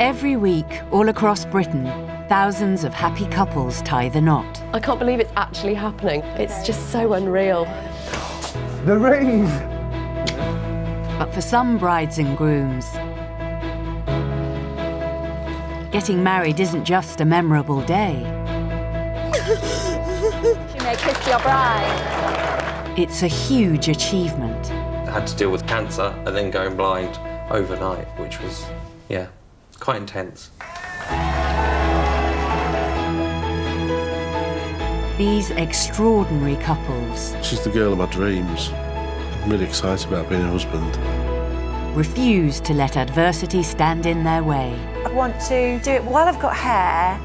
Every week, all across Britain, thousands of happy couples tie the knot. I can't believe it's actually happening. It's just so unreal. The ring! But for some brides and grooms, getting married isn't just a memorable day. You may kiss your bride. It's a huge achievement. I had to deal with cancer and then going blind overnight, which was, yeah, quite intense. These extraordinary couples She's the girl of my dreams. I'm really excited about being her husband. refuse to let adversity stand in their way. I want to do it while I've got hair.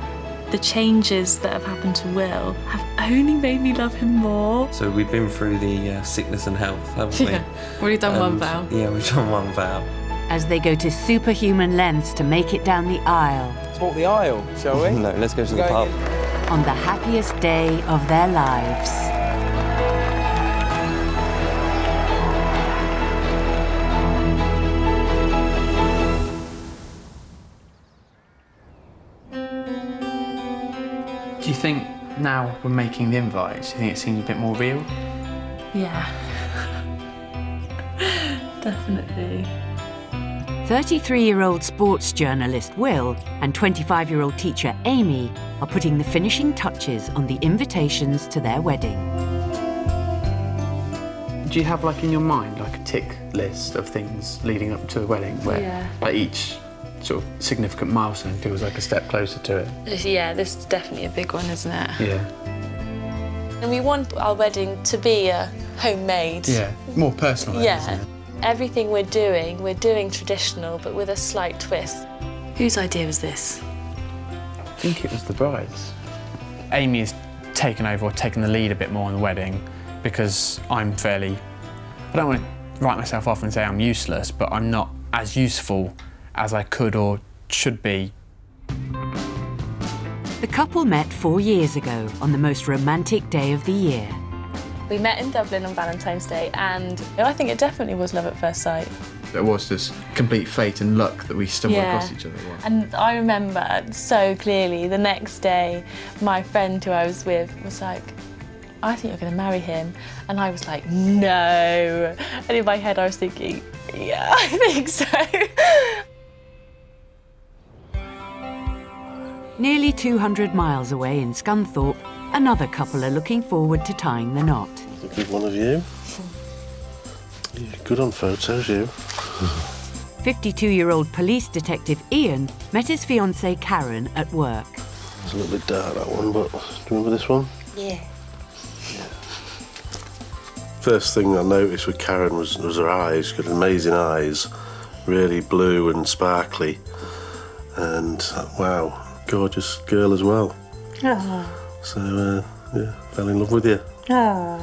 The changes that have happened to Will have only made me love him more. So we've been through the sickness and health, haven't we? Yeah, we've done one vow. Yeah, we've done one vow. As they go to superhuman lengths to make it down the aisle Let's walk the aisle, shall we? No, let's go to the pub. on the happiest day of their lives. Do you think now we're making the invites, do you think it seems a bit more real? Yeah. Definitely. 33-year-old sports journalist Will and 25-year-old teacher Amy are putting the finishing touches on the invitations to their wedding. Do you have, like, in your mind, like a tick list of things leading up to the wedding where like, each sort of significant milestone feels like a step closer to it? Yeah, this is definitely a big one, isn't it? Yeah. And we want our wedding to be homemade. Yeah, more personal, Yeah. isn't it? Everything we're doing traditional, but with a slight twist. Whose idea was this? I think it was the bride's. Amy has taken over or taken the lead a bit more on the wedding because I'm fairly... I don't want to write myself off and say I'm useless, but I'm not as useful as I could or should be. The couple met 4 years ago on the most romantic day of the year. We met in Dublin on Valentine's Day, and I think it definitely was love at first sight. There was this complete fate and luck that we stumbled across each other. And I remember so clearly the next day, my friend who I was with was like, I think you're going to marry him. And I was like, no. And in my head I was thinking, yeah, I think so. Nearly 200 miles away in Scunthorpe, another couple are looking forward to tying the knot. Look at one of you. You're good on photos, you. 52-year-old police detective Ian met his fiancée Karen at work. It's a little bit dark, that one, but do you remember this one? Yeah. First thing I noticed with Karen was her eyes. She got amazing eyes, really blue and sparkly. And, wow, gorgeous girl as well. Oh. So, yeah, fell in love with you. Oh.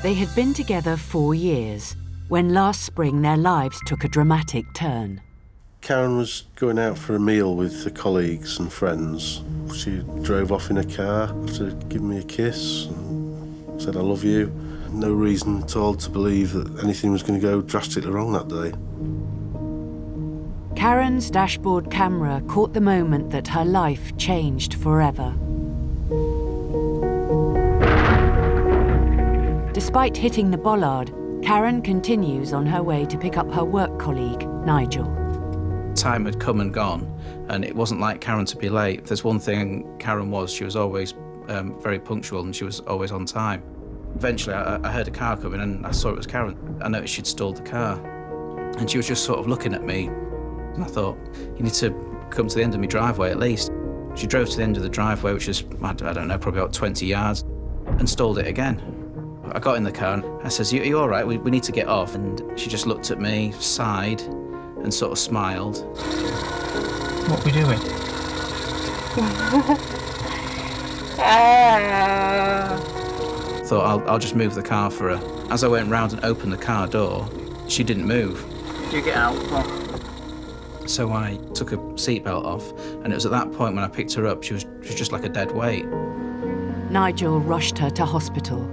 They had been together 4 years when last spring their lives took a dramatic turn. Karen was going out for a meal with her colleagues and friends. She drove off in a car after giving me a kiss and said, I love you. No reason at all to believe that anything was going to go drastically wrong that day. Karen's dashboard camera caught the moment that her life changed forever. Despite hitting the bollard, Karen continues on her way to pick up her work colleague, Nigel. Time had come and gone, and it wasn't like Karen to be late. If there's one thing Karen was, she was always very punctual and she was always on time. Eventually, I heard a car coming and I saw it was Karen. I noticed she'd stalled the car, and she was just sort of looking at me. And I thought, you need to come to the end of my driveway at least. She drove to the end of the driveway, which is, I don't know, probably about 20 yards, and stalled it again. I got in the car and I says, you all right? We need to get off. And she just looked at me, sighed, and sort of smiled. What are we doing? Thought, I'll just move the car for her. As I went round and opened the car door, she didn't move. You get out. So I took her seatbelt off, and it was at that point when I picked her up, she was just like a dead weight. Nigel rushed her to hospital.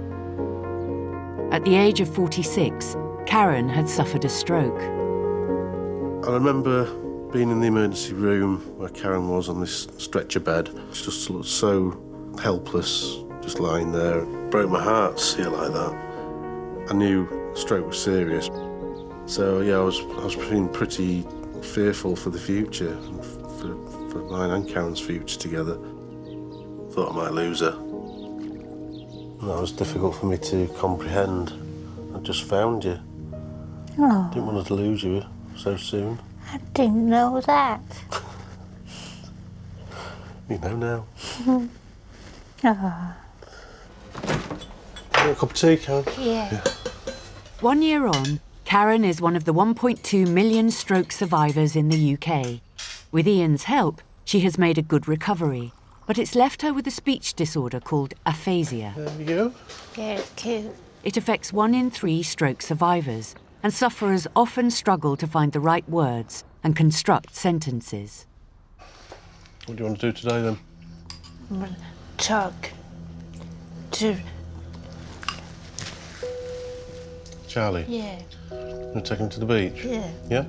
At the age of 46, Karen had suffered a stroke. I remember Being in the emergency room where Karen was on this stretcher bed, she just looked so helpless, just lying there. It broke my heart to see her like that. I knew stroke was serious. So yeah, I was feeling pretty fearful for the future, and for mine and Karen's future together. Thought I might lose her. And that was difficult for me to comprehend. I just found you. Oh, Didn't want to lose you so soon. I didn't know that. You know now. Oh, Want a cup of tea, Karen? yeah. 1 year on, Karen is one of the 1.2 million stroke survivors in the UK. With Ian's help, she has made a good recovery, but it's left her with a speech disorder called aphasia. There we go. Yeah, it's cute. It affects 1 in 3 stroke survivors, and sufferers often struggle to find the right words and construct sentences. What do you want to do today, then? I'm gonna talk to... Charlie? Yeah. You want to take him to the beach? Yeah. Yeah?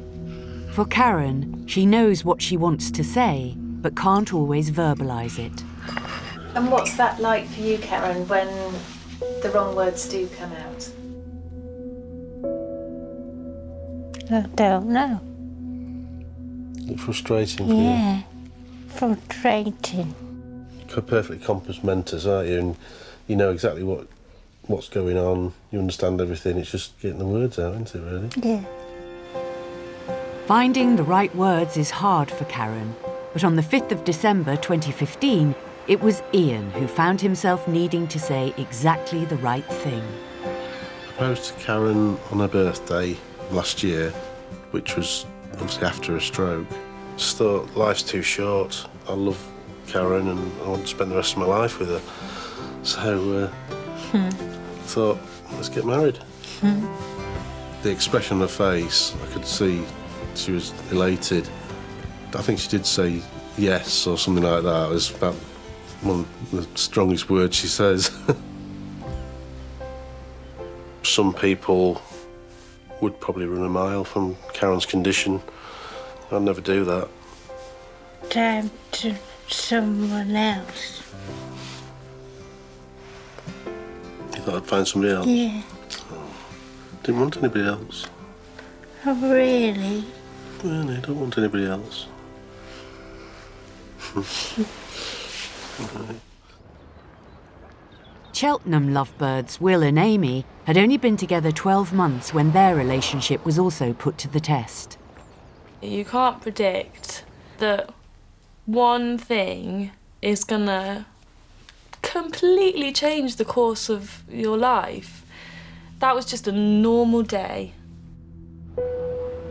For Karen, she knows what she wants to say, but can't always verbalise it. And what's that like for you, Karen, when the wrong words do come out? I don't know. It's frustrating for you. Yeah. Frustrating. You're perfectly compass mentis, aren't you? And you know exactly what's going on. You understand everything. It's just getting the words out, isn't it, really? Yeah. Finding the right words is hard for Karen, but on the 5th of December 2015, it was Ian who found himself needing to say exactly the right thing. I proposed to Karen on her birthday last year, which was obviously after a stroke. Just thought, life's too short. I love Karen and I want to spend the rest of my life with her. So thought, let's get married. The expression on her face, I could see she was elated. I think she did say yes or something like that. It was about one of the strongest words she says. Some people would probably run a mile from Karen's condition. I'd never do that. Time to someone else. You thought I'd find somebody else? Yeah. Oh, didn't want anybody else. Oh, really? Really, I don't want anybody else. Cheltenham lovebirds Will and Amy had only been together 12 months when their relationship was also put to the test. You can't predict that one thing is gonna completely change the course of your life. That was just a normal day.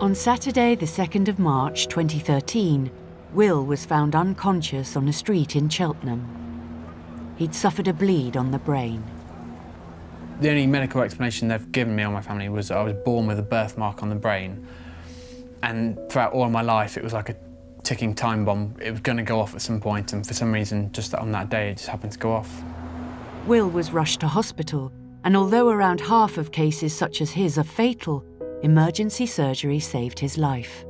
On Saturday, the 2nd of March 2013, Will was found unconscious on a street in Cheltenham. He'd suffered a bleed on the brain. The only medical explanation they've given me or my family was that I was born with a birthmark on the brain. And throughout all of my life, it was like a ticking time bomb. It was going to go off at some point, and for some reason, just on that day, it just happened to go off. Will was rushed to hospital, and although around half of cases such as his are fatal, emergency surgery saved his life.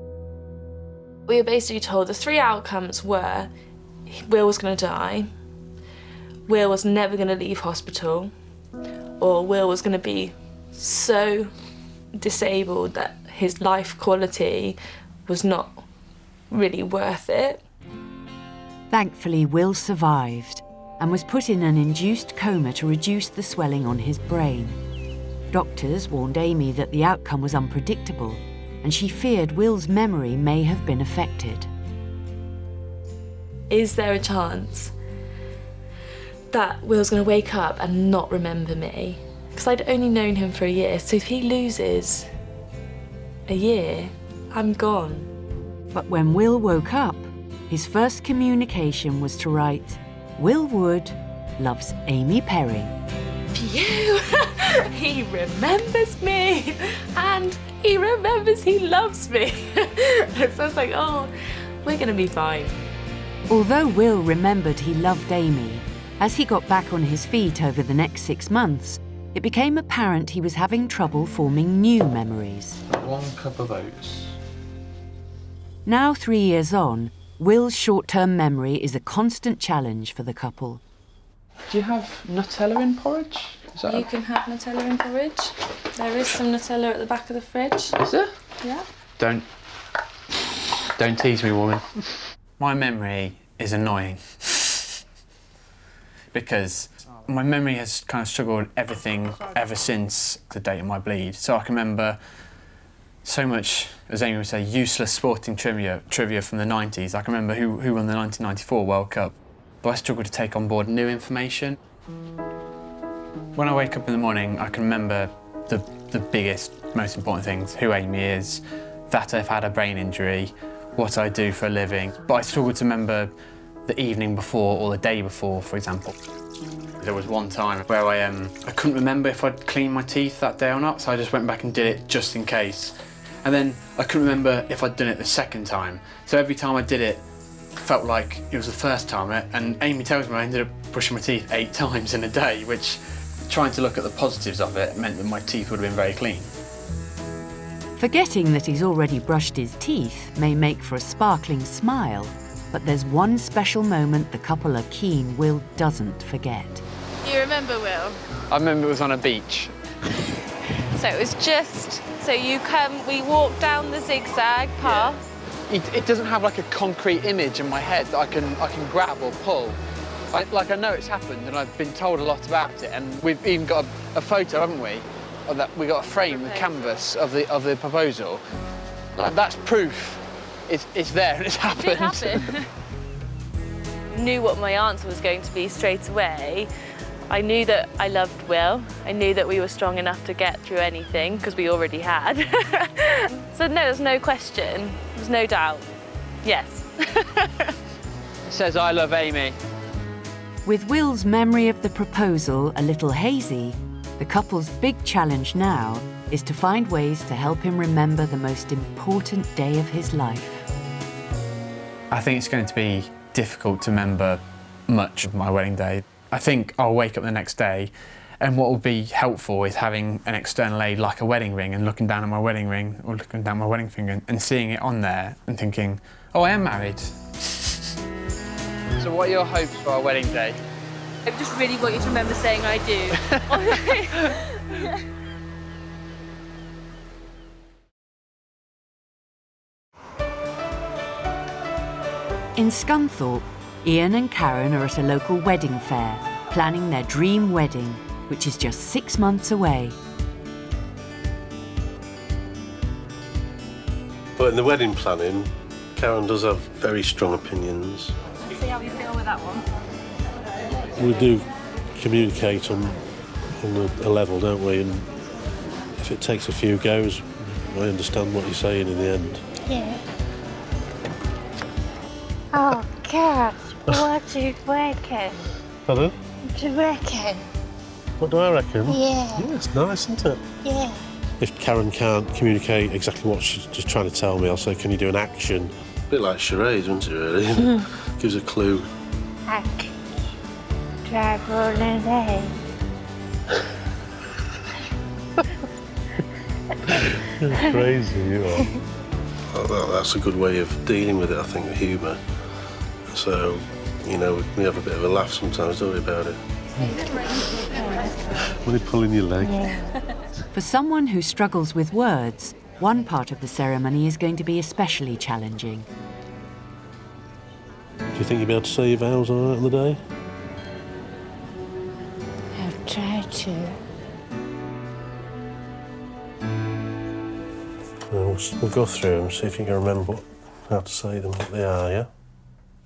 We were basically told the 3 outcomes were Will was going to die, Will was never going to leave hospital, or Will was going to be so disabled that his life quality was not really worth it. Thankfully, Will survived and was put in an induced coma to reduce the swelling on his brain. Doctors warned Amy that the outcome was unpredictable, and she feared Will's memory may have been affected. Is there a chance that Will's going to wake up and not remember me? Because I'd only known him for a year, so if he loses a year, I'm gone. But when Will woke up, his first communication was to write, "Will Wood loves Amy Perry." Phew! He remembers me, and he remembers he loves me. So I was like, oh, we're going to be fine. Although Will remembered he loved Amy, as he got back on his feet over the next 6 months, it became apparent he was having trouble forming new memories. 1 cup of oats. Now 3 years on, Will's short-term memory is a constant challenge for the couple. Do you have Nutella in porridge? You can have Nutella in porridge. There is some Nutella at the back of the fridge. Is there? Yeah. Don't tease me, woman. My memory is annoying because my memory has kind of struggled everything ever since the date of my bleed. So I can remember so much, as Amy would say, useless sporting trivia from the 90s. I can remember who won the 1994 World Cup, but I struggle to take on board new information. When I wake up in the morning, I can remember the biggest, most important things: who Amy is, that I've had a brain injury, what I do for a living. But I struggle to remember the evening before or the day before, for example. There was one time where I couldn't remember if I'd cleaned my teeth that day or not, so I just went back and did it just in case. And then I couldn't remember if I'd done it the second time. So every time I did it, felt like it was the first time. And Amy tells me I ended up brushing my teeth 8 times in a day, which, trying to look at the positives of it, meant that my teeth would have been very clean. Forgetting that he's already brushed his teeth may make for a sparkling smile, but there's one special moment the couple are keen Will doesn't forget. You remember, Will? I remember it was on a beach. So it was just, we walk down the zigzag path. Yeah. It doesn't have like a concrete image in my head that I can grab or pull. I know it's happened and I've been told a lot about it, and we've even got a photo, haven't we? Of that, we got a frame with canvas of the proposal. Like, that's proof. It's there and it's happened. It did happen. Knew what my answer was going to be straight away. I knew that I loved Will. I knew that we were strong enough to get through anything, because we already had. So no, there's no question. There's no doubt. Yes. It says, "I love Amy." With Will's memory of the proposal a little hazy, the couple's big challenge now is to find ways to help him remember the most important day of his life. I think it's going to be difficult to remember much of my wedding day. I think I'll wake up the next day, and what will be helpful is having an external aid like a wedding ring and looking down at my wedding ring or looking down my wedding finger and seeing it on there and thinking, oh, I am married. So what are your hopes for our wedding day? I just really want you to remember saying I do. In Scunthorpe, Ian and Karen are at a local wedding fair, planning their dream wedding, which is just 6 months away. But in the wedding planning, Karen does have very strong opinions. See how you feel with that one. We do communicate on a level, don't we? And if it takes a few goes, I understand what you're saying in the end. Yeah. Oh, Kat, what do you reckon? Pardon? What do you reckon? What do I reckon? Yeah. Yeah, it's nice, isn't it? Yeah. If Karen can't communicate exactly what she's just trying to tell me, I'll say, can you do an action? A bit like charades, isn't it, really? Gives a clue. Action. Drive on an egg. You're crazy, you are. Oh, that's a good way of dealing with it, I think, with humour. So, you know, we have a bit of a laugh sometimes, don't we, about it? When they're pulling your leg. Yeah. For someone who struggles with words, one part of the ceremony is going to be especially challenging. Do you think you'll be able to say your vows all right on the day? I'll try to. We'll go through them, see if you can remember how to say them, what they are, yeah?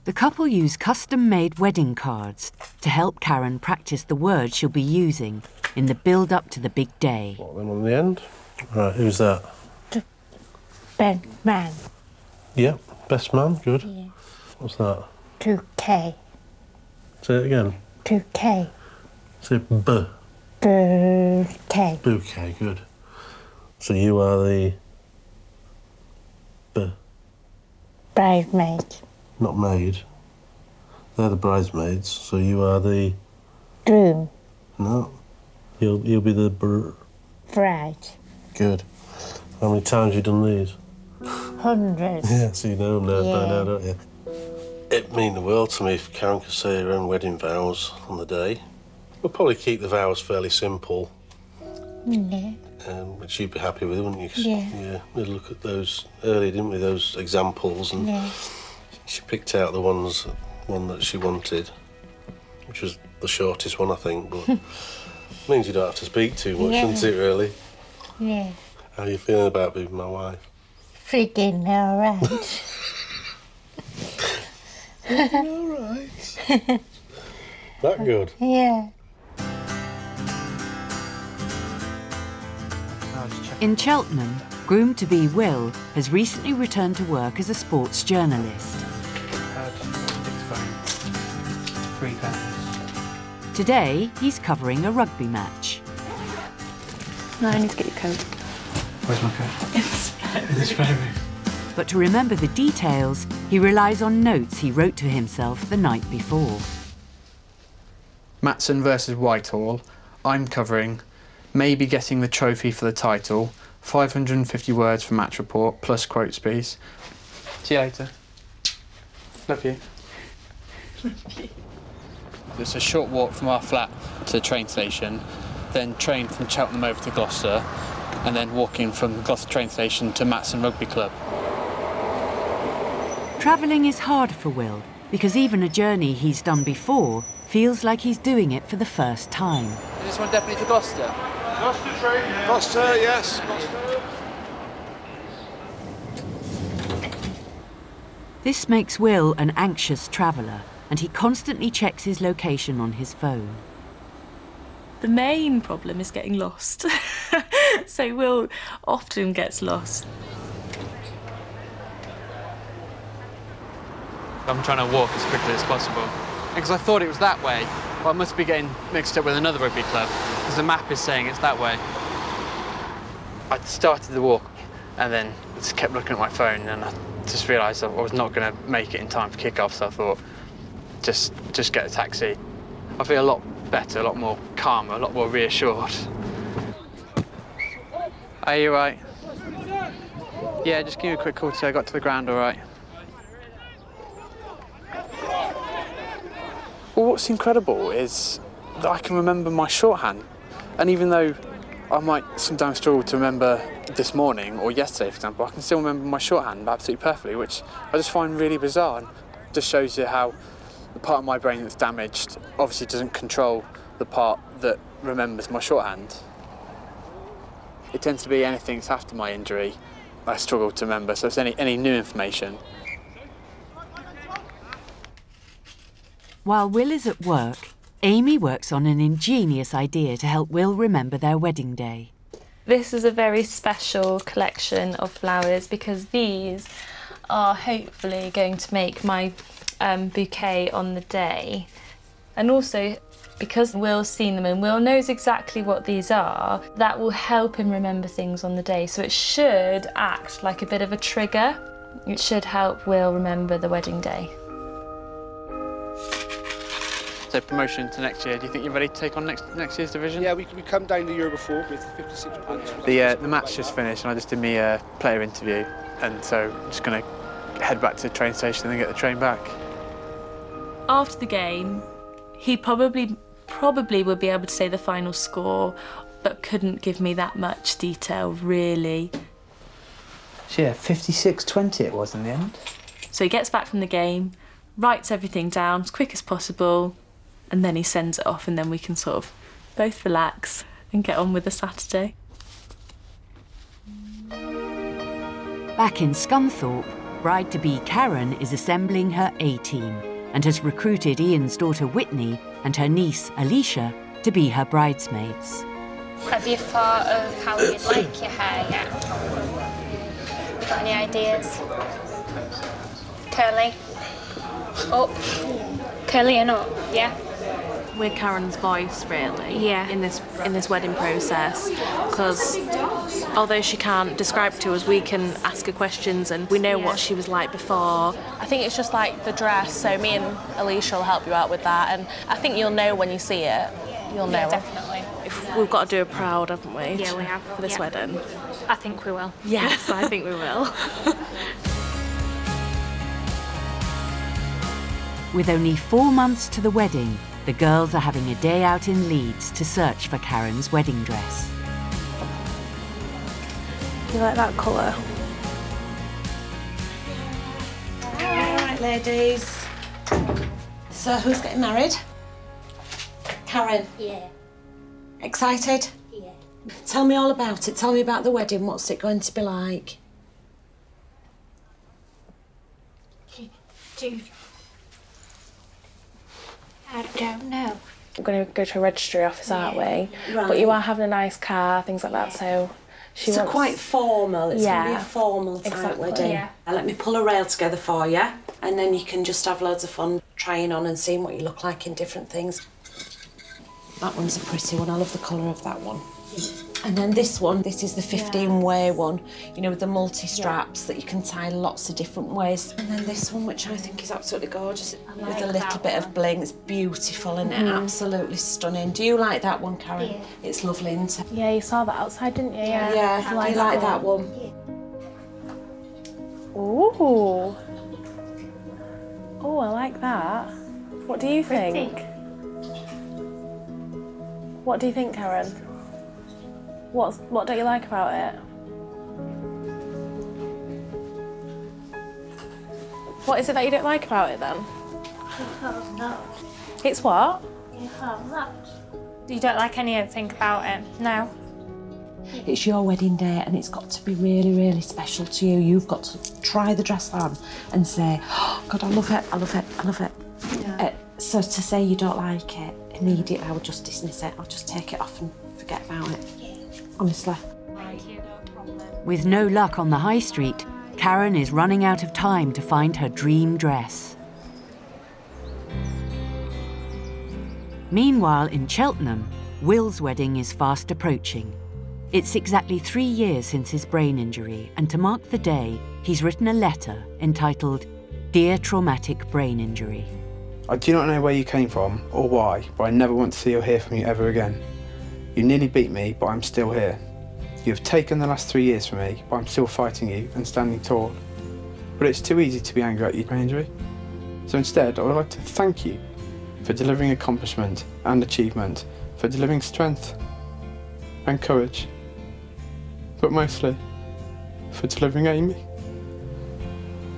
The couple use custom-made wedding cards to help Karen practice the words she'll be using in the build-up to the big day. What, them on the end? Right, who's that? The best man. Yeah, best man, good. Yeah. What's that? 2K. Say it again. 2K. Say B. Bouquet. Bouquet, good. So you are the... B. Bridesmaid. Not maid. They're the bridesmaids, so you are the... Groom. No. You'll be the Bride. Good. How many times have you done these? hundreds. Yeah, so you know by now, don't you? It'd mean the world to me if Karen could say her own wedding vows on the day. We'll probably keep the vows fairly simple. Yeah. Which you'd be happy with, wouldn't you? Yeah. We looked at those earlier, didn't we? Those examples, and she picked out the one that she wanted, which was the shortest one, I think. But means you don't have to speak too much, doesn't it? Really. Yeah. How are you feeling about being my wife? Freaking all right. All right. That good? Yeah. In Cheltenham, groom-to-be Will has recently returned to work as a sports journalist. £3. Today, he's covering a rugby match. No, I need to get your coat. Where's my coat? In the spare room. But to remember the details, he relies on notes he wrote to himself the night before. Matson versus Whitehall. I'm covering maybe getting the trophy for the title, 550 words for match report, plus quotes piece. See you later. Love you. It's a short walk from our flat to the train station, then train from Cheltenham over to Gloucester, and then walking from Gloucester train station to Matson Rugby Club. Travelling is hard for Will, because even a journey he's done before feels like he's doing it for the first time. Is this one definitely to Gloucester? Gloucester train, yeah. Gloucester, yes. Gloucester. This makes Will an anxious traveller, and he constantly checks his location on his phone. The main problem is getting lost. So Will often gets lost. I'm trying to walk as quickly as possible. Because I thought it was that way. Well, I must be getting mixed up with another rugby club, because the map is saying it's that way. I started the walk, and then just kept looking at my phone, and I just realised I was not going to make it in time for kick-off, so I thought, just get a taxi. I feel a lot better, a lot more calmer, a lot more reassured. Are you all right? Yeah, just give me a quick call to say I got to the ground all right. Well, what's incredible is that I can remember my shorthand. And even though I might sometimes struggle to remember this morning or yesterday, for example, I can still remember my shorthand absolutely perfectly, which I just find really bizarre. And it just shows you how the part of my brain that's damaged obviously doesn't control the part that remembers my shorthand. It tends to be anything that's after my injury I struggle to remember, so it's any new information. While Will is at work, Amy works on an ingenious idea to help Will remember their wedding day. This is a very special collection of flowers because these are hopefully going to make my bouquet on the day. And also, because Will's seen them and Will knows exactly what these are, that will help him remember things on the day. So it should act like a bit of a trigger. It should help Will remember the wedding day. So promotion to next year, do you think you're ready to take on next year's division? Yeah, we come down the year before with 56 points. The match just finished and I just did my player interview, and so I'm just going to head back to the train station and then get the train back. After the game, he probably would be able to say the final score, but couldn't give me that much detail, really. So yeah, 56-20 it was in the end. So he gets back from the game, writes everything down as quick as possible, and then he sends it off, and then we can sort of both relax and get on with the Saturday. Back in Scunthorpe, bride-to-be Karen is assembling her A-team and has recruited Ian's daughter Whitney and her niece Alicia to be her bridesmaids. Have you thought of how you'd like your hair yet? Got any ideas? Curly? Up? Curly and up, yeah? We're Karen's voice, really, yeah, in this wedding process, because although she can't describe to us, we can ask her questions and we know what she was like before. I think it's just like the dress, so me and Alicia will help you out with that, and I think you'll know when you see it. You'll know. Yeah, definitely. We've got to do her proud, haven't we? Yeah, we have. For this wedding. I think we will. Yes, I think we will. With only 4 months to the wedding, the girls are having a day out in Leeds to search for Karen's wedding dress. You like that colour? All right, ladies. So, who's getting married? Karen? Yeah. Excited? Yeah. Tell me all about it. Tell me about the wedding. What's it going to be like? I don't know. We're going to go to a registry office, aren't we? Right. But you are having a nice car, things like that, so... So quite formal. It's going to be a formal type Exactly. wedding. Yeah. Let me pull a rail together for you, and then you can just have loads of fun trying on and seeing what you look like in different things. That one's a pretty one. I love the colour of that one. And then this one, this is the 15-way one, you know, with the multi-straps that you can tie lots of different ways. And then this one, which I think is absolutely gorgeous, with a little bit of bling. It's beautiful, isn't it? Absolutely stunning. Do you like that one, Karen? Yeah. It's lovely, isn't it? Yeah, you saw that outside, didn't you? Yeah, I like that one. Ooh. Oh, I like that. What do you think? What do you think, Karen? What don't you like about it? What is it that you don't like about it then? It's what? You don't like anything about it? No. It's your wedding day and it's got to be really, really special to you. You've got to try the dress on and say, oh, God, I love it, I love it, I love it. Yeah. So to say you don't like it, immediately I would just dismiss it. I'll just take it off and forget about it. Honestly. With no luck on the high street, Karen is running out of time to find her dream dress. Meanwhile, in Cheltenham, Will's wedding is fast approaching. It's exactly 3 years since his brain injury, and to mark the day, he's written a letter entitled, Dear Traumatic Brain Injury. I do not know where you came from or why, but I never want to see or hear from you ever again. You nearly beat me, but I'm still here. You have taken the last 3 years from me, but I'm still fighting you and standing tall. But it's too easy to be angry at your brain injury. So instead, I would like to thank you for delivering accomplishment and achievement, for delivering strength and courage, but mostly for delivering Amy.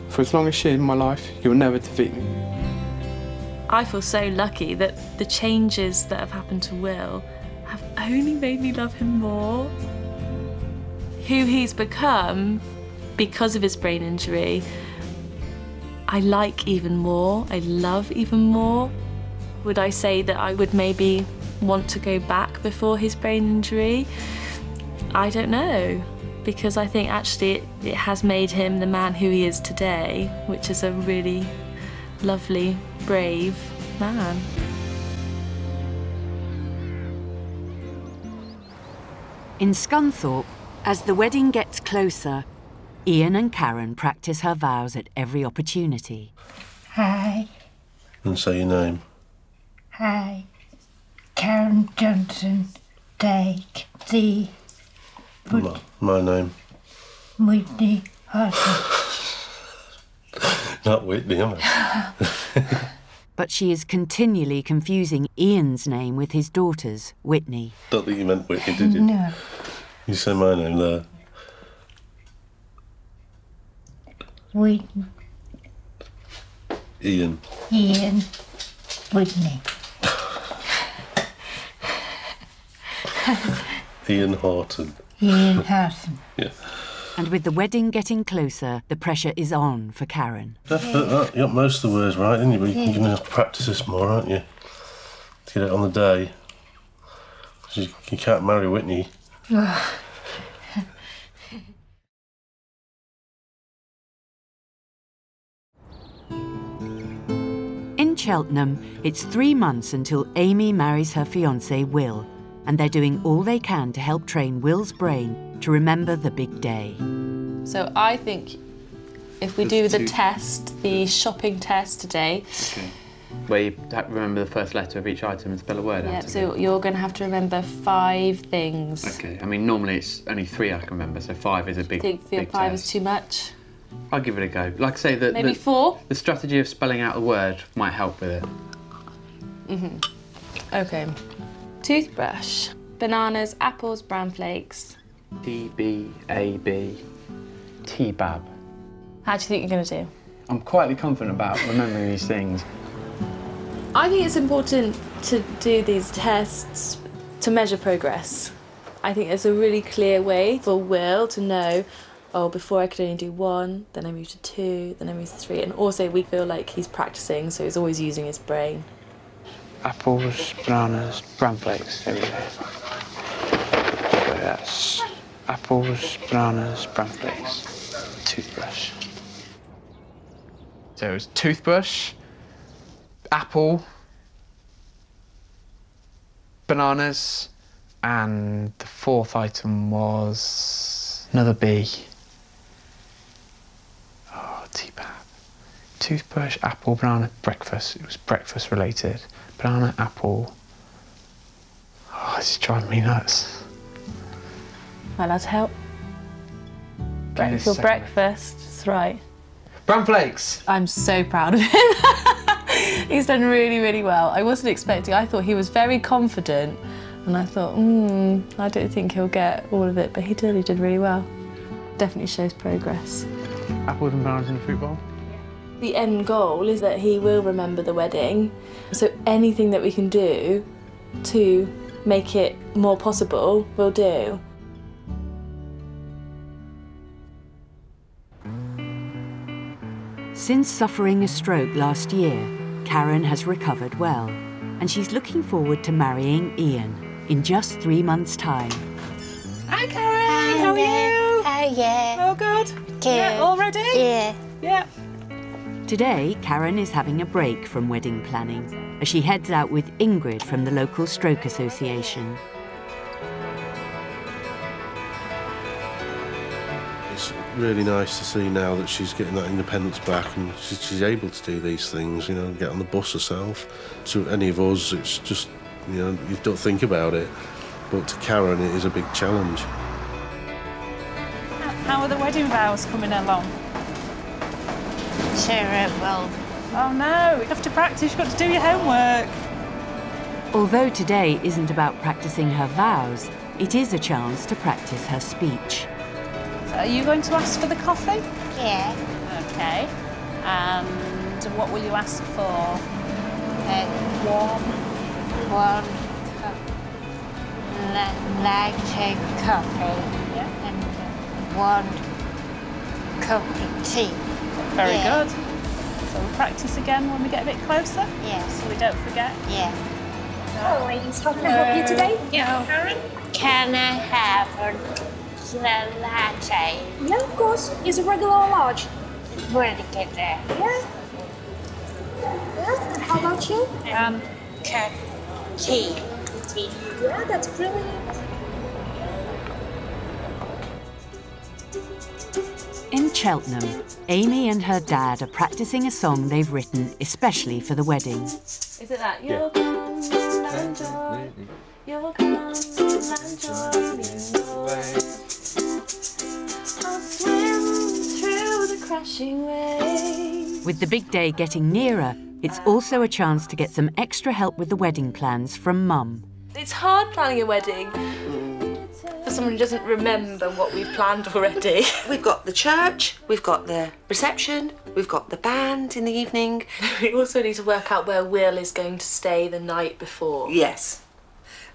For as long as she's in my life, you'll never defeat me. I feel so lucky that the changes that have happened to Will have only made me love him more. Who he's become because of his brain injury, I like even more, I love even more. Would I say that I would maybe want to go back before his brain injury? I don't know, because I think actually it has made him the man who he is today, which is a really lovely, brave man. In Scunthorpe, as the wedding gets closer, Ian and Karen practice her vows at every opportunity. Hi. And say your name. Hi. Karen Johnson, take the... My name. Whitney Hudson. Not Whitney, am I? But she is continually confusing Ian's name with his daughter's, Whitney. Don't think you meant Whitney, did you? No. You say my name there. Whitney. Ian. Ian. Whitney. Ian Horton. Ian Hudson. Yeah. And with the wedding getting closer, the pressure is on for Karen. You got most of the words right, didn't you? But you're going to have to practice this more, aren't you? To get it on the day. You can't marry Whitney. In Cheltenham, it's 3 months until Amy marries her fiancé, Will, and they're doing all they can to help train Will's brain to remember the big day. So I think if we do the test, the shopping test today, where you remember the first letter of each item and spell a word out. Yeah, so you're going to have to remember 5 things. Okay, I mean, normally it's only 3 I can remember, so 5 is a big, Do you feel big 5 test. is too much? I'll give it a go. Like I say, Maybe 4? The strategy of spelling out the word might help with it. Okay. Toothbrush. Bananas, apples, bran flakes. T-B-A-B. T-bab. How do you think you're going to do? I'm quietly confident about remembering these things. I think it's important to do these tests to measure progress. I think it's a really clear way for Will to know, oh, before I could only do 1, then I moved to 2, then I moved to 3, and also we feel like he's practicing, so he's always using his brain. Apples, bananas, bran flakes. There we go. So that's apples, bananas, bran flakes, toothbrush. So it was toothbrush, apple, bananas, and the 4th item was another B. Oh, T-bab. Toothbrush, apple, banana, breakfast. It was breakfast related. Banana, apple. Oh, it's driving me nuts. Am I allowed to help? Your breakfast, that's right. Bran flakes! I'm so proud of him. He's done really, really well. I wasn't expecting, I thought he was very confident, and I thought, I don't think he'll get all of it, but he did really well. Definitely shows progress. Apples and bananas in a fruit bowl? The end goal is that he will remember the wedding, so anything that we can do to make it more possible, we'll do. Since suffering a stroke last year, Karen has recovered well, and she's looking forward to marrying Ian in just 3 months' time. Hi, Karen. How are you? Hi, yeah. All good? Good. Yeah, all ready? Yeah. Yeah. Today, Karen is having a break from wedding planning as she heads out with Ingrid from the local stroke association. It's really nice to see now that she's getting that independence back and she's able to do these things, you know, get on the bus herself. To any of us, it's just, you know, you don't think about it. But to Karen, it is a big challenge. How are the wedding vows coming along? Terrible. Oh no, you have to practice, you've got to do your homework. Although today isn't about practicing her vows, it is a chance to practice her speech. So are you going to ask for the coffee? Yeah. Okay. And what will you ask for? One cup latte coffee. Yeah. And 1 cup of tea. Very good. So we'll practice again when we get a bit closer? Yes. So we don't forget? Yeah. Hello, ladies. How can I help you today? Yeah. Karen? Can I have a latte? Yeah, of course. Is it regular or large? Where to get there? Yeah. Yeah, and how about you? Cup tea. Tea. Yeah, that's brilliant. In Cheltenham, Amy and her dad are practicing a song they've written especially for the wedding. Is it that? You'll come and join, you'll come and join me in the waves. I'll swim through the crashing waves. With the big day getting nearer, it's also a chance to get some extra help with the wedding plans from Mum. It's hard planning a wedding for someone who doesn't remember what we've planned already. We've got the church, we've got the reception, we've got the band in the evening. We also need to work out where Will is going to stay the night before. Yes,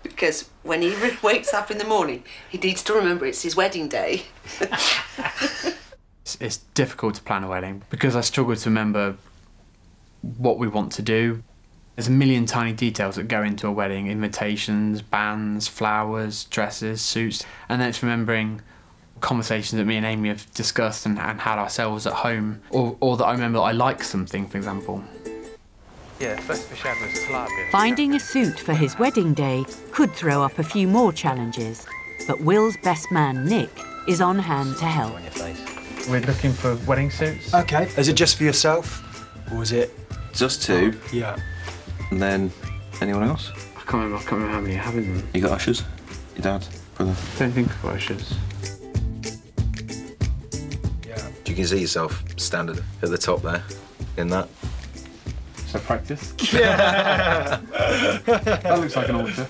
because when he wakes up in the morning, he needs to remember it's his wedding day. It's difficult to plan a wedding because I struggle to remember what we want to do. There's a million tiny details that go into a wedding: invitations, bands, flowers, dresses, suits, and then it's remembering conversations that me and Amy have discussed and had ourselves at home, or that I remember that I like something, for example. Yeah, first fish had was Clot. Finding a suit for his wedding day could throw up a few more challenges, but Will's best man, Nick, is on hand to help. We're looking for wedding suits. OK, is it just for yourself, or is it It's us two. Yeah. And then anyone else? I can't remember how many you're having them. You got ushers? Your dad? Brother? Don't think of ushers. You can see yourself standing at the top there, in that. So practice? That looks like an altar.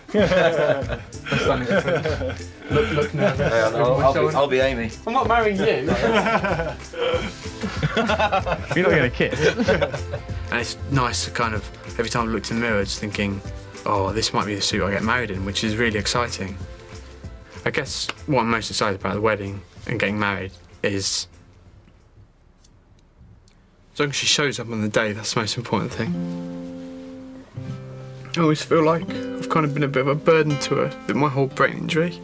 Look nervous. I'll be Amy. I'm not marrying you. You're not going to kiss. And it's nice to kind of, every time I looked in the mirror, just thinking, oh, this might be the suit I get married in, which is really exciting. I guess what I'm most excited about the wedding and getting married is as long as she shows up on the day, that's the most important thing. I always feel like I've kind of been a bit of a burden to her with my whole brain injury.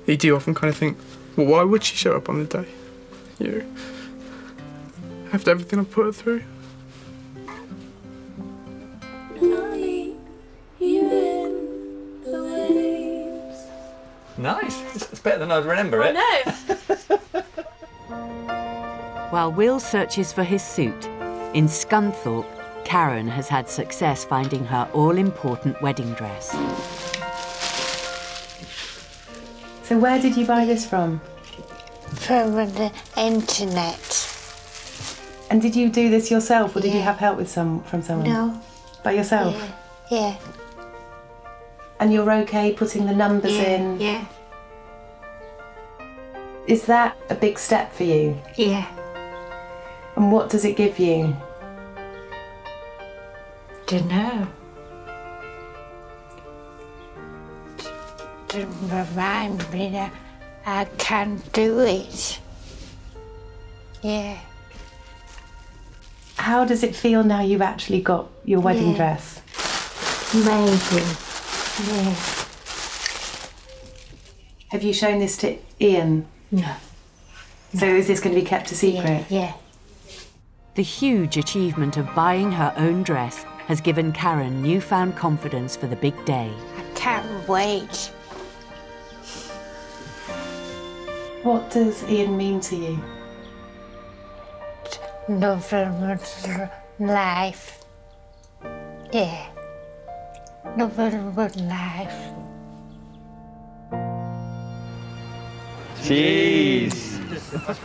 You do often kind of think, well, why would she show up on the day? You know, after everything I've put her through. Nice. It's better than I'd remember it. I know. While Will searches for his suit, in Scunthorpe, Karen has had success finding her all-important wedding dress. So where did you buy this from? From the internet. And did you do this yourself, or did you have help with from someone? No. By yourself? Yeah. And you're okay putting the numbers in? Yeah. Is that a big step for you? Yeah. And what does it give you? Dunno. To remind me that I can do it. Yeah. How does it feel now you've actually got your wedding dress? Amazing. Yeah. Have you shown this to Ian? No. So is this going to be kept a secret? Yeah. The huge achievement of buying her own dress has given Karen newfound confidence for the big day. I can't wait. What does Ian mean to you? Nothing life. Yeah. Nothing but life. Cheese.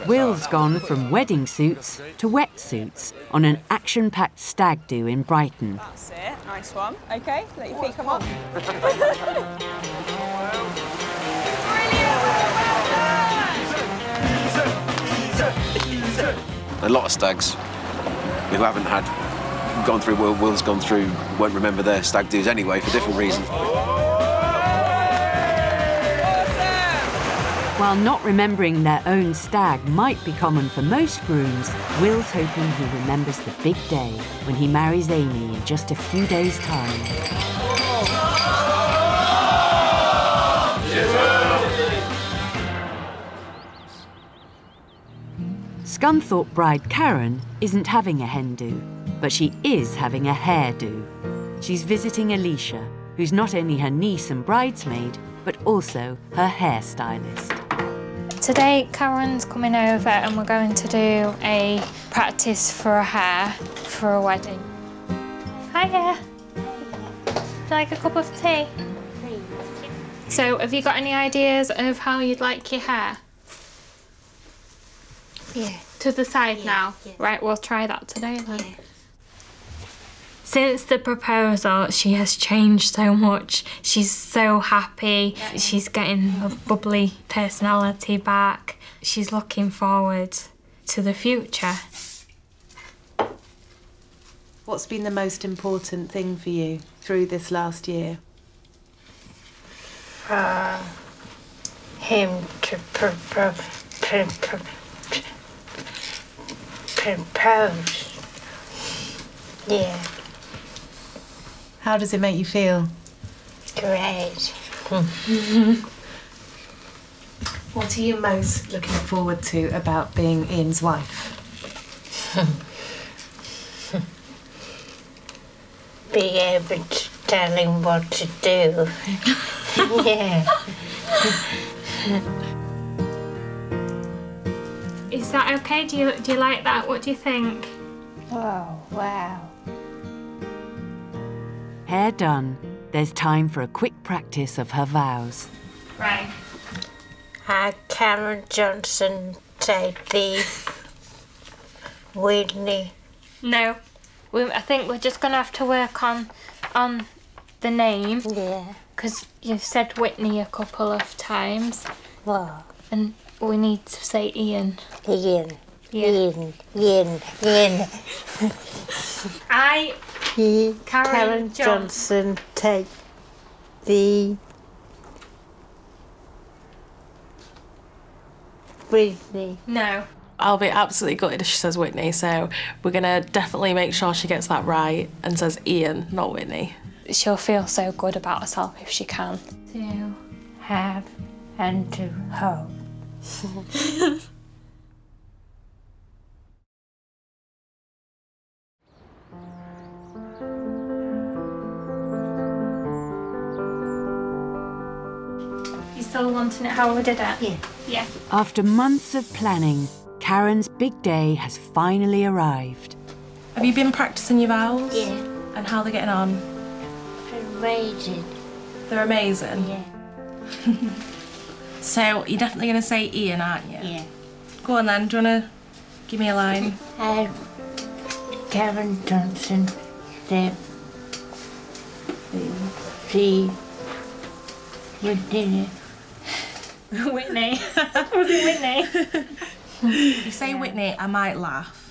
Will's gone from wedding suits to wetsuits on an action-packed stag do in Brighton. That's it. Nice one. OK, let your feet come on. A lot of stags who haven't gone through what Will's gone through won't remember their stag do's anyway for different reasons. While not remembering their own stag might be common for most grooms, Will's hoping he remembers the big day when he marries Amy in just a few days' time. Scunthorpe bride Karen isn't having a hen do, but she is having a hairdo. She's visiting Alicia, who's not only her niece and bridesmaid, but also her hairstylist. Today, Karen's coming over and we're going to do a practice for her hair for a wedding. Hiya. Would you like a cup of tea? Please. So, have you got any ideas of how you'd like your hair? Yeah. To the side now? Yeah. Right, we'll try that today then. Yeah. Since the proposal, she has changed so much. She's so happy. She's getting a bubbly personality back. She's looking forward to the future. What's been the most important thing for you through this last year? For him to propose. Yeah. How does it make you feel? Great. What are you most looking forward to about being Ian's wife? Being able to tell him what to do. Yeah. Is that okay? Do you like that? What do you think? Oh, wow. Hair done, there's time for a quick practice of her vows. Right. Karen Johnson, take the Whitney. No. I think we're just going to have to work on the name. Yeah. Because you've said Whitney a couple of times. What? And we need to say Ian. Ian. Yeah. Ian. Karen Johnson, take the Whitney. No. I'll be absolutely gutted if she says Whitney, so we're going to definitely make sure she gets that right and says Ian, not Whitney. She'll feel so good about herself if she can. To have and to hold. You still wanting it how we did it? Yeah. Yeah. After months of planning, Karen's big day has finally arrived. Have you been practising your vows? Yeah. And how are they getting on? Amazing. They're amazing? Yeah. So, you're definitely going to say Ian, aren't you? Yeah. Go on then, do you want to give me a line? Karen Johnson, the Whitney. Whitney. Was it Whitney? If you say Whitney, I might laugh.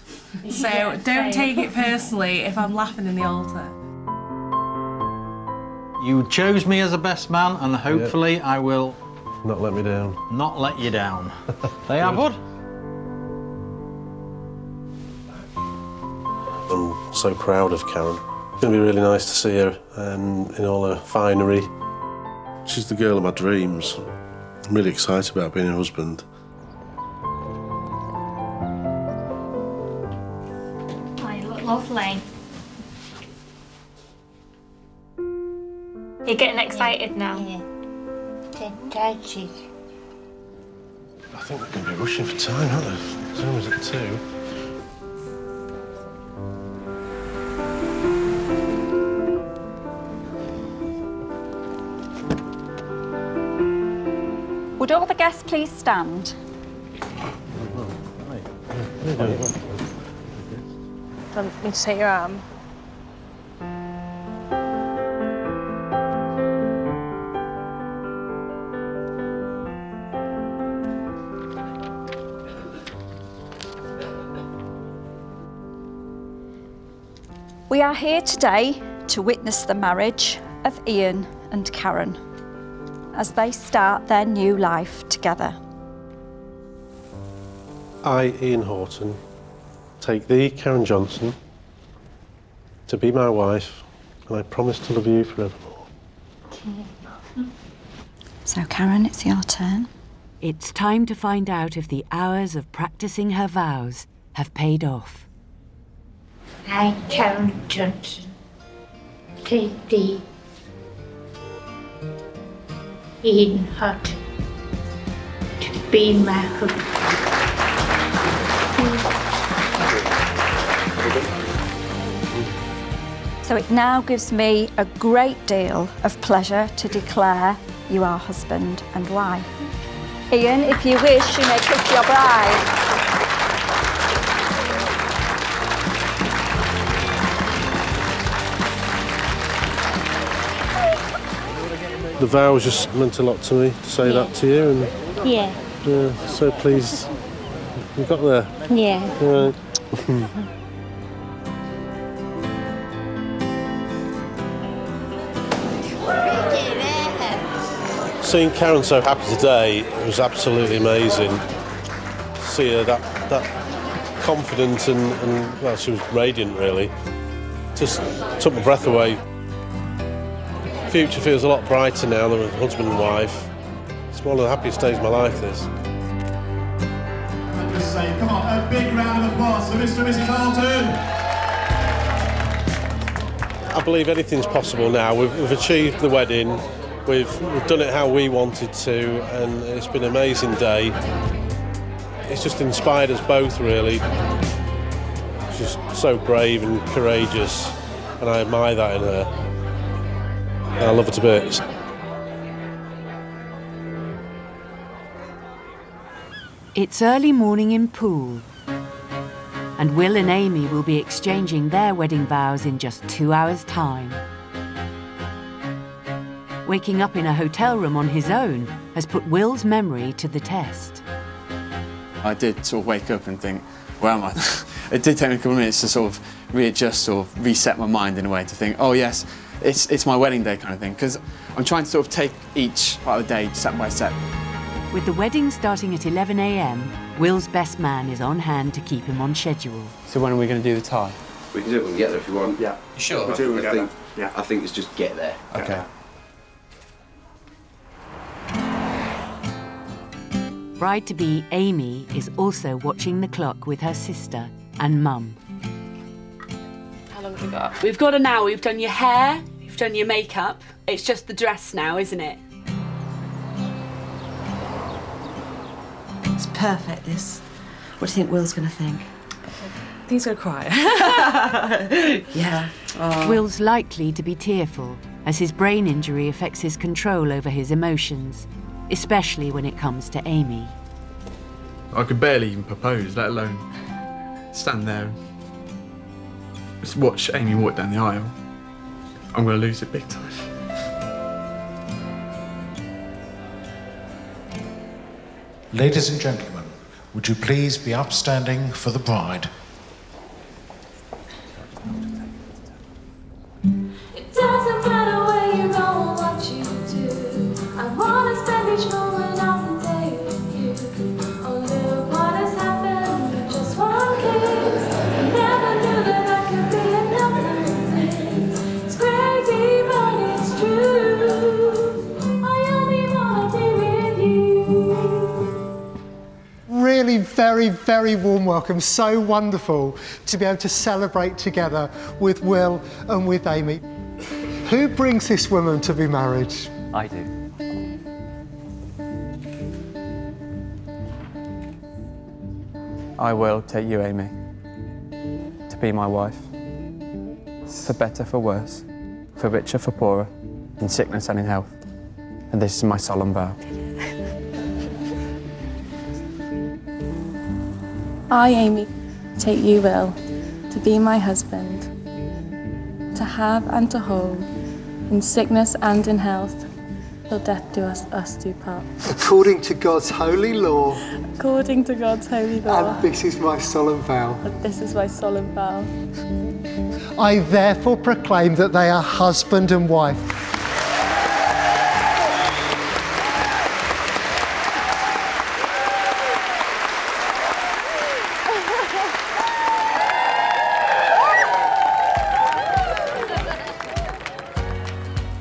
So don't take it personally if I'm laughing in the altar. You chose me as a best man, and hopefully I will... Not let me down. Not let you down. They are, bud. I'm so proud of Karen. It's going to be really nice to see her in all her finery. She's the girl of my dreams. I'm really excited about being her husband. Oh, you look lovely. You're getting excited now? Yeah. I think we're going to be rushing for time, aren't we? It's almost at 2. Would all the guests please stand? Want me to take your arm? We are here today to witness the marriage of Ian and Karen as they start their new life together. I, Ian Horton, take thee, Karen Johnson, to be my wife, and I promise to love you forevermore. So, Karen, it's your turn. It's time to find out if the hours of practicing her vows have paid off. I, Karen Johnson, take thee, Ian Horton, to be my husband. So it now gives me a great deal of pleasure to declare you are husband and wife. Ian, if you wish, you may kiss your bride. The vows just meant a lot to me, to say that to you, and Yeah. so pleased we got there. Yeah. All right. Seeing Karen so happy today, it was absolutely amazing. See her that confident and well, she was radiant really. Just took my breath away. The future feels a lot brighter now than with husband and wife. It's one of the happiest days of my life, this. I'm just saying, come on, a big round of applause for Mr. and Mrs. Horton. I believe anything's possible now. We've achieved the wedding. We've done it how we wanted to, and it's been an amazing day. It's just inspired us both, really. She's so brave and courageous, and I admire that in her. I love her to bits. It's early morning in Poole, and Will and Amy will be exchanging their wedding vows in just 2 hours' time. Waking up in a hotel room on his own has put Will's memory to the test. I did sort of wake up and think, where am I? It did take me a couple of minutes to sort of readjust or reset my mind in a way to think, oh yes, it's my wedding day kind of thing, because I'm trying to sort of take each part of the day step by step. With the wedding starting at 11 a.m, Will's best man is on hand to keep him on schedule. So when are we going to do the tie? We can do it when we get there if you want. Yeah. You sure? We'll do it when we get there. Yeah. I think it's just get there. Okay. Bride-to-be Amy is also watching the clock with her sister and mum. How long have we got? We've got an hour. We've done your hair, you've done your makeup. It's just the dress now, isn't it? It's perfect, this. What do you think Will's going to think? I think he's going to cry. Yeah. Oh. Will's likely to be tearful, as his brain injury affects his control over his emotions, especially when it comes to Amy. I could barely even propose, let alone stand there and just watch Amy walk down the aisle. I'm going to lose it big time. Ladies and gentlemen, would you please be upstanding for the bride? It doesn't matter where you go or what you do. I wanna spend each moment of the day with you. Oh look what has happened in just one kiss. I never knew that I could be another thing. It's crazy but it's true. I only wanna be with you. Really very, very warm welcome. So wonderful to be able to celebrate together with Will and with Amy. Who brings this woman to be married? I do. I will take you, Amy, to be my wife. For better, for worse, for richer, for poorer, in sickness and in health. And this is my solemn vow. I, Amy, take you, Will, to be my husband, to have and to hold, in sickness and in health, till death do us do part. According to God's holy law. According to God's holy law. And this is my solemn vow. And this is my solemn vow. I therefore proclaim that they are husband and wife.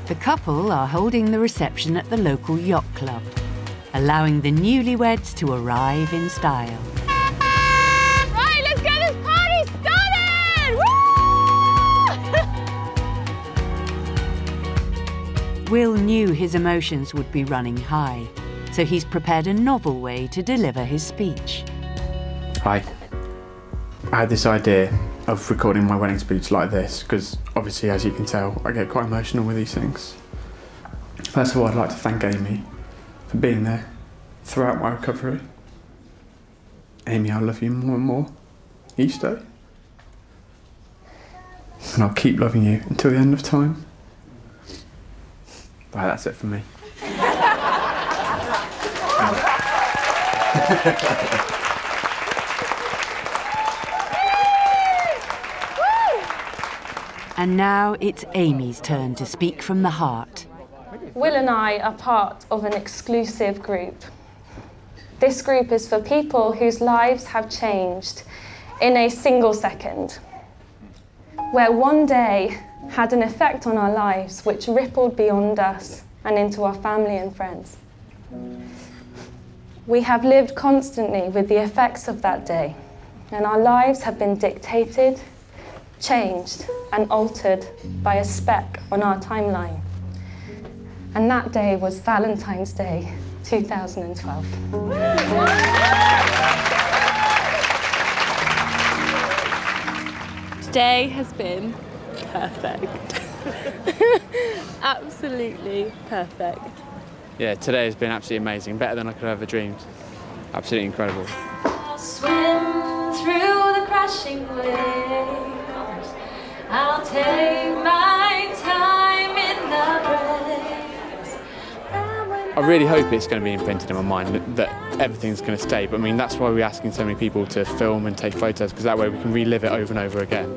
The couple are holding the reception at the local yacht club, allowing the newlyweds to arrive in style. Right, let's get this party Woo! started! Will knew his emotions would be running high, so he's prepared a novel way to deliver his speech. Hi. I had this idea of recording my wedding speech like this, because obviously, as you can tell, I get quite emotional with these things. First of all, I'd like to thank Amy for being there throughout my recovery. Amy, I love you more and more each day. And I'll keep loving you until the end of time. Right, that's it for me. And now it's Amy's turn to speak from the heart. Will and I are part of an exclusive group. This group is for people whose lives have changed in a single second, where one day had an effect on our lives which rippled beyond us and into our family and friends. We have lived constantly with the effects of that day, and our lives have been dictated, changed and altered by a speck on our timeline. And that day was Valentine's Day 2012. Today has been perfect. Absolutely perfect. Yeah, today has been absolutely amazing, better than I could have ever dreamed. Absolutely incredible. I'll swim through the crashing waves. I'll take my time in the breaks. I really hope it's going to be imprinted in my mind that everything's going to stay. But I mean, that's why we're asking so many people to film and take photos, because that way we can relive it over and over again.